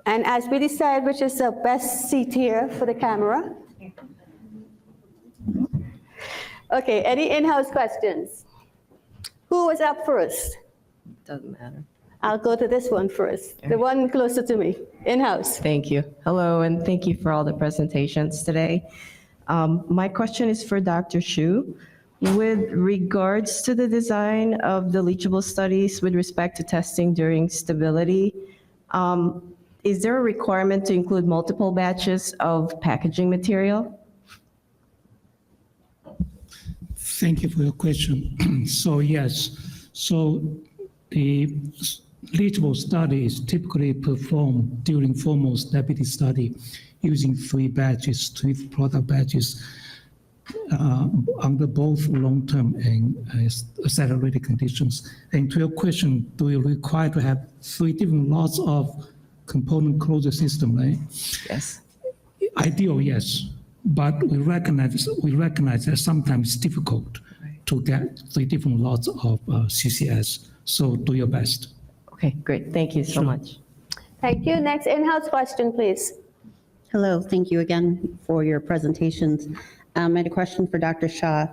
And as we decide which is the best seat here for the camera. Okay, any in-house questions? Who was up first? Doesn't matter. I'll go to this one first, the one closer to me, in-house. Thank you. Hello, and thank you for all the presentations today. My question is for Dr. Xu. With regards to the design of the leachable studies with respect to testing during stability, is there a requirement to include multiple batches of packaging material? Thank you for your question. So yes, so the leachable study is typically performed during formal stability study using 3 batches, 3 product batches under both long-term and accelerated conditions. And to your question, do you require to have 3 different lots of component closure system, right? Yes. Ideal, yes. But we recognize that sometimes it's difficult to get 3 different lots of CCS. So do your best. Okay, great. Thank you so much. Thank you. Next in-house question, please. Hello, thank you again for your presentations. I had a question for Dr. Shah.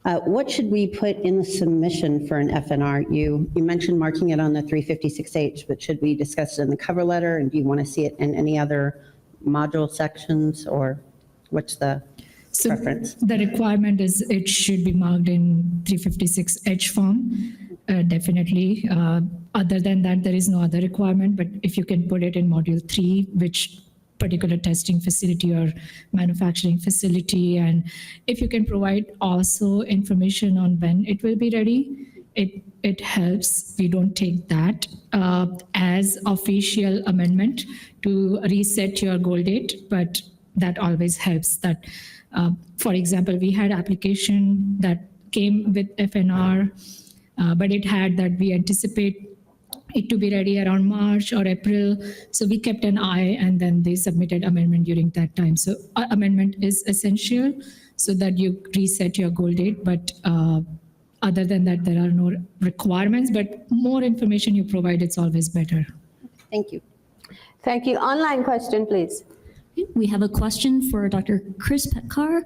What should we put in the submission for an FNR? You mentioned marking it on the 356H, but should we discuss it in the cover letter? And do you want to see it in any other module sections, or what's the preference? The requirement is it should be marked in 356H form, definitely. Other than that, there is no other requirement, but if you can put it in module 3, which particular testing facility or manufacturing facility, and if you can provide also information on when it will be ready, it helps. We don't take that as official amendment to reset your goal date, but that always helps. That, for example, we had application that came with FNR, but it had that we anticipate it to be ready around March or April. So we kept an eye, and then they submitted amendment during that time. So amendment is essential so that you reset your goal date. But other than that, there are no requirements, but more information you provide, it's always better. Thank you. Thank you. Online question, please. We have a question for Dr. Kshitij Patkar.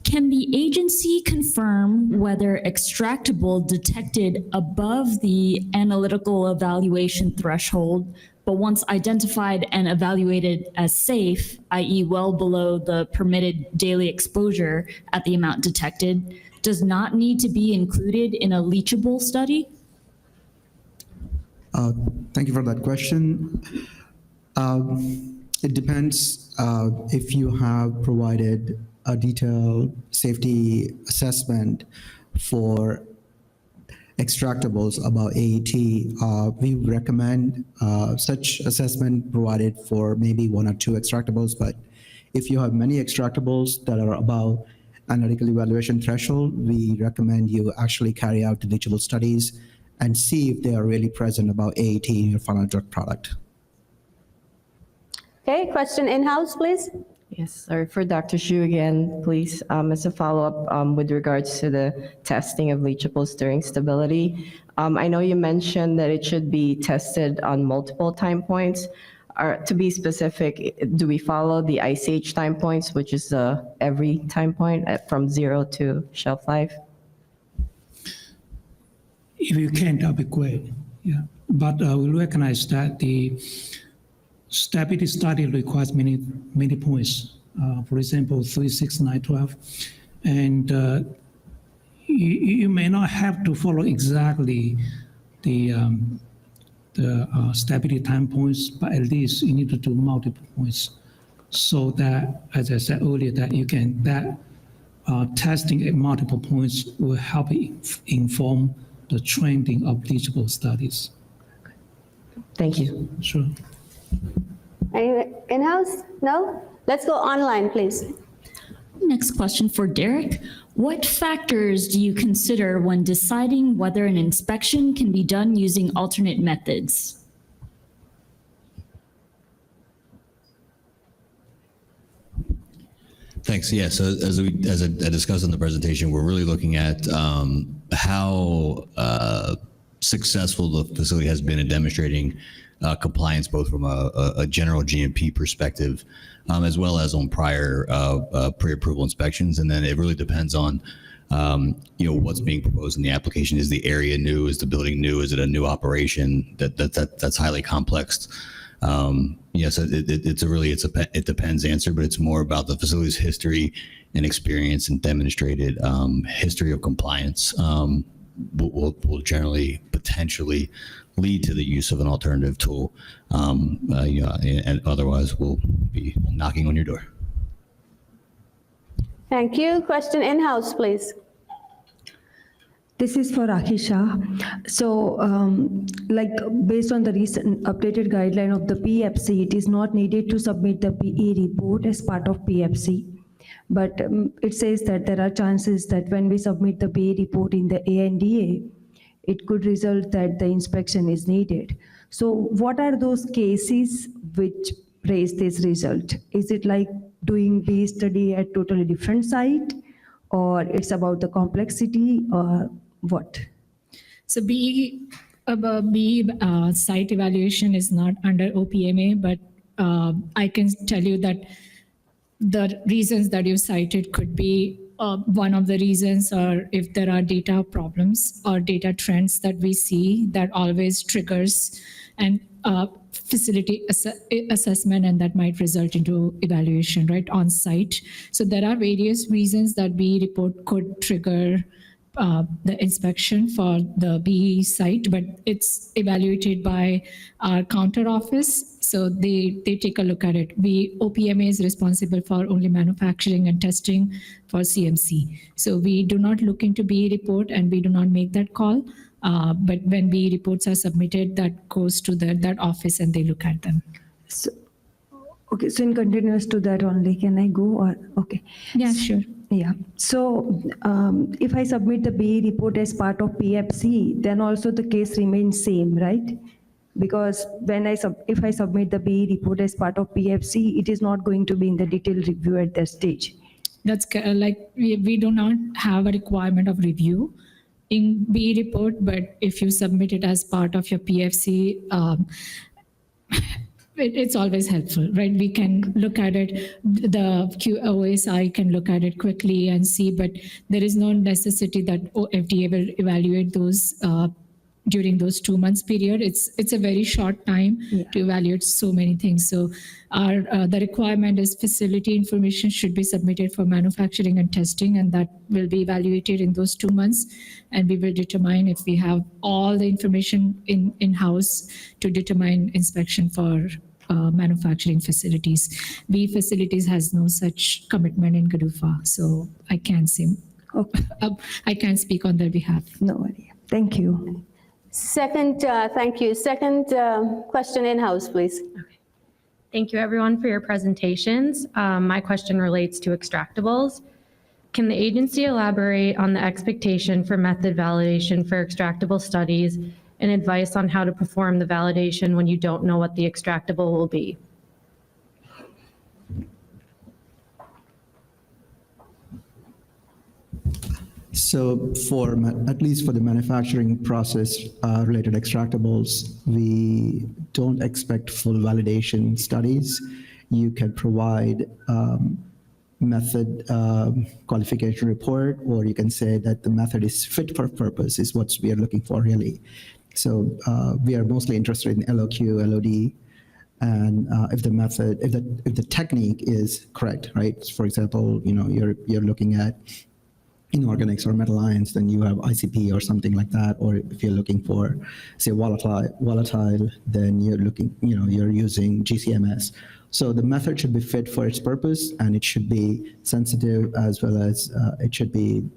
Can the agency confirm whether extractable detected above the analytical evaluation threshold, but once identified and evaluated as safe, i.e. well below the permitted daily exposure at the amount detected, does not need to be included in a leachable study? Thank you for that question. It depends if you have provided a detailed safety assessment for extractables about AET. We recommend such assessment provided for maybe 1 or 2 extractables, but if you have many extractables that are above analytical evaluation threshold, we recommend you actually carry out the leachable studies and see if they are really present about AET in your final drug product. Okay, question in-house, please. Yes, sorry, for Dr. Xu again, please, as a follow-up with regards to the testing of leachables during stability. I know you mentioned that it should be tested on multiple time points. To be specific, do we follow the ICH time points, which is every time point from 0 to shelf life? If you can, that'd be great. Yeah, but we recognize that the stability study requires many points. For example, 3, 6, 9, 12, and you may not have to follow exactly the stability time points, but at least you need to do multiple points, so that, as I said earlier, that you can testing at multiple points will help inform the trending of leachable studies. Thank you. Sure. Any in-house? No? Let's go online, please. Next question for Derek. What factors do you consider when deciding whether an inspection can be done using alternate methods? Thanks. Yeah, so as I discussed in the presentation, we're really looking at how successful the facility has been in demonstrating compliance, both from a general GMP perspective, as well as on prior pre-approval inspections. And then it really depends on what's being proposed in the application. Is the area new? Is the building new? Is it a new operation? That's highly complex. Yes, it depends answer, but it's more about the facility's history and experience and demonstrated history of compliance. Will generally potentially lead to the use of an alternative tool, and otherwise we'll be knocking on your door. Thank you. Question in-house, please. This is for Rakhi Shah. So, based on the recent updated guideline of the PFC, it is not needed to submit the PE report as part of PFC. But it says that there are chances that when we submit the PE report in the ANDA, it could result that the inspection is needed. So what are those cases which raise this result? Is it like doing PE study at totally different site, or it's about the complexity, or what? So BE site evaluation is not under OPMA, but I can tell you that the reasons that you cited could be one of the reasons, or if there are data problems or data trends that we see that always triggers and facility assessment, and that might result into evaluation, right, on site. So there are various reasons that BE report could trigger the inspection for the BE site, but it's evaluated by our counter office. So they take a look at it. OPMA is responsible for only manufacturing and testing for CMC. So we do not look into BE report and we do not make that call. But when BE reports are submitted, that goes to that office and they look at them. So, okay, so in continuous to that only, can I go, or okay? Yeah, sure. Yeah. So if I submit the BE report as part of PFC, then also the case remains same, right? Because when if I submit the BE report as part of PFC, it is not going to be in the detailed review at that stage. That's like we do not have a requirement of review in BE report, but if you submit it as part of your PFC, it's always helpful, right? We can look at it, the OSI can look at it quickly and see, but there is no necessity that FDA will evaluate those during those 2 months period. It's a very short time to evaluate so many things. So the requirement is facility information should be submitted for manufacturing and testing, and that will be evaluated in those 2 months. And we will determine if we have all the information in-house to determine inspection for manufacturing facilities. BE facilities has no such commitment in GDF, so I can't say. Okay. I can't speak on their behalf. No worry. Thank you. Second, thank you. Second question in-house, please. Thank you, everyone, for your presentations. My question relates to extractables. Can the agency elaborate on the expectation for method validation for extractable studies and advice on how to perform the validation when you don't know what the extractable will be? So at least for the manufacturing process related extractables, we don't expect full validation studies. You can provide method qualification report, or you can say that the method is fit for purpose is what we are looking for really. So we are mostly interested in LOQ, LOD, and if the technique is correct, right? For example, you're looking at inorganics or metal ions, then you have ICP or something like that. Or if you're looking for, say, volatile, then you're using GCMS. So the method should be fit for its purpose, and it should be sensitive as well as it should be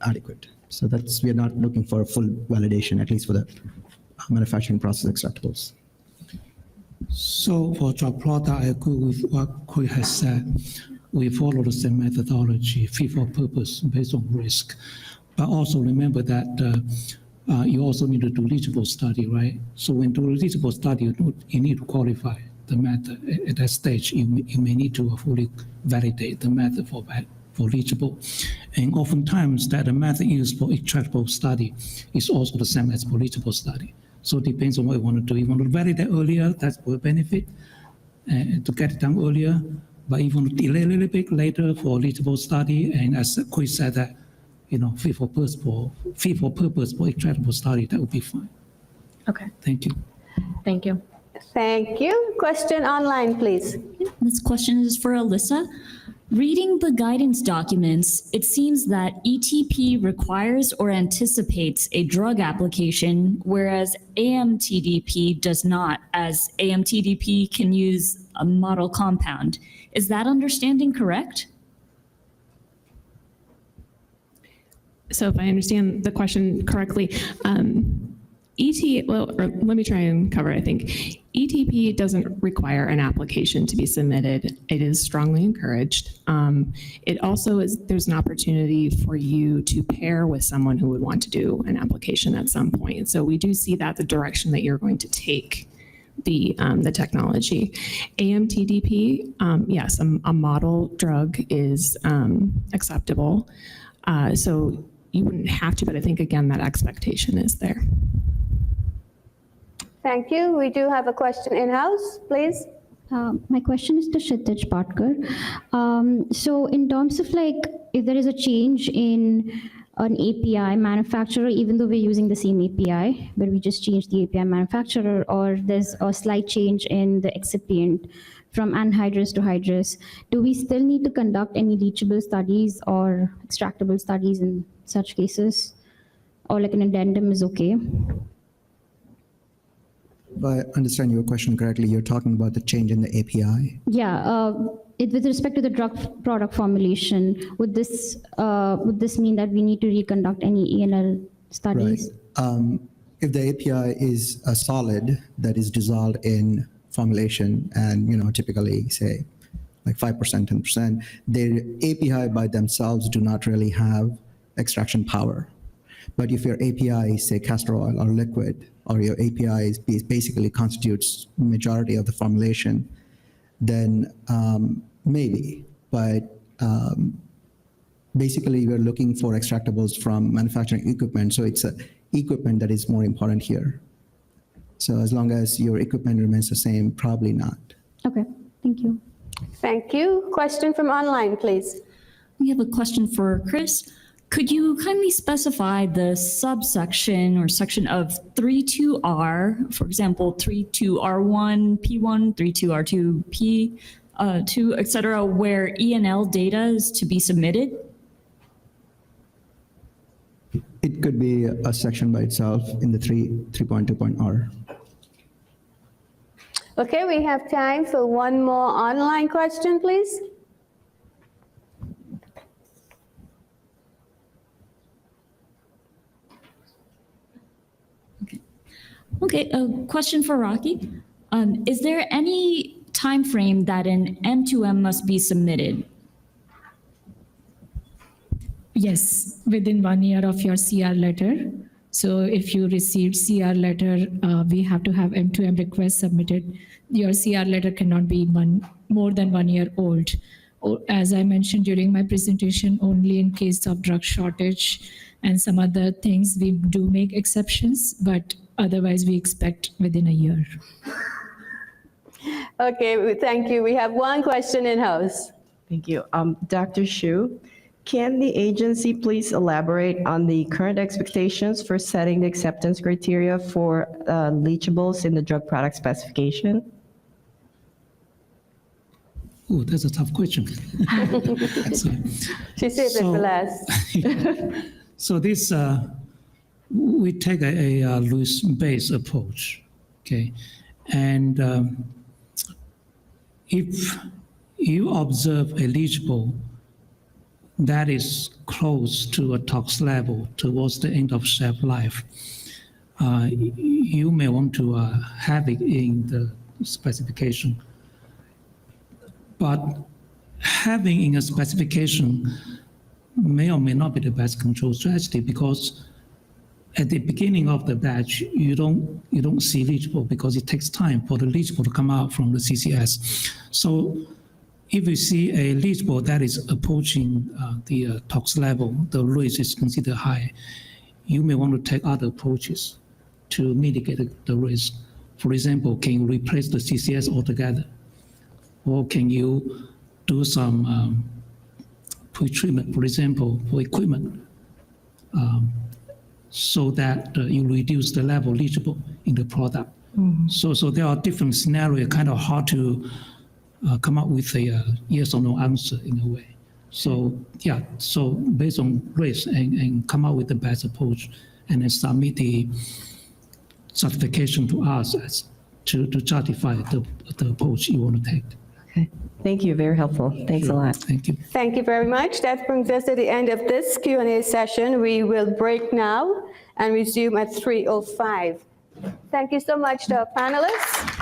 adequate. So we're not looking for full validation, at least for the manufacturing process extractables. So for drug product, I agree with what Kui has said. We follow the same methodology, fit for purpose, based on risk. But also remember that you also need to do eligible study, right? So when do eligible study, you need to qualify the method. At that stage, you may need to fully validate the method for for leachable. And oftentimes that the method used for extractable study is also the same as for leachable study. So it depends on what you want to do. You want to validate earlier, that's for benefit, to get it done earlier. But if you want to delay a little bit later for leachable study, and as Chris said that, fit for purpose for extractable study, that would be fine. Okay, Thank you. thank you. Thank you. Question online, please. This question is for Elisa. Reading the guidance documents, it seems that ETP requires or anticipates a drug application, whereas AMTDP does not, as AMTDP can use a model compound. Is that understanding correct? So if I understand the question correctly, let me try and cover it, I think. ETP doesn't require an application to be submitted. It is strongly encouraged. It also is, there's an opportunity for you to pair with someone who would want to do an application at some point. So we do see that the direction that you're going to take the technology. AMTDP, yes, a model drug is acceptable. So you wouldn't have to, but I think again, that expectation is there. Thank you. We do have a question in-house, please. My question is to Kshitij Patkar. So in terms of if there is a change in an API manufacturer, even though we're using the same API, but we just change the API manufacturer, or there's a slight change in the excipient from anhydrous to hydrous, do we still need to conduct any leachable studies or extractable studies in such cases? Or an addendum is okay? If I understand your question correctly, you're talking about the change in the API? Yeah, with respect to the drug product formulation, would this mean that we need to reconduct any ENL studies? Right. If the API is a solid that is dissolved in formulation and, typically say like 5%, 10%, their API by themselves do not really have extraction power. But if your API is, say, castor oil or liquid, or your API basically constitutes majority of the formulation, then maybe. But basically, we're looking for extractables from manufacturing equipment, so it's equipment that is more important here. So as long as your equipment remains the same, probably not. Okay, thank you. Thank you. Question from online, please. We have a question for Chris. Could you kindly specify the subsection or section of 32R, for example, 32R1, P1, 32R2, P2, et cetera, where ENL data is to be submitted? It could be a section by itself in the 3.2.R. Okay, we have time for one more online question, please. Okay, a question for Rakhi. Is there any time frame that an M2M must be submitted? Yes, within 1 year of your CR letter. So if you received CR letter, we have to have M2M request submitted. Your CR letter cannot be more than 1 year old. As I mentioned during my presentation, only in case of drug shortage and some other things, we do make exceptions, but otherwise we expect within a year. Okay, thank you. We have one question in-house. Thank you. Dr. Xu, can the agency please elaborate on the current expectations for setting the acceptance criteria for leachables in the drug product specification? Oh, that's a tough question. She saved it for last. So this, we take a loose-based approach, okay? And if you observe a leachable that is close to a tox level towards the end of shelf life, you may want to have it in the specification. But having in a specification may or may not be the best control strategy, because at the beginning of the batch, you don't see leachable because it takes time for the leachable to come out from the CCS. So if you see a leachable that is approaching the tox level, the risk is considered high, you may want to take other approaches to mitigate the risk. For example, can you replace the CCS altogether? Or can you do some pre-treatment, for example, for equipment, so that you reduce the level leachable in the product. So there are different scenarios, kind of hard to come up with a yes or no answer in a way. So yeah, so based on risk and come up with the best approach and then submit the certification to us as to justify the approach you want to take. Okay, thank you, very helpful. Thanks a lot. Thank you. Thank you very much. That brings us to the end of this Q&A session. We will break now and resume at 3:05. Thank you so much to our panelists.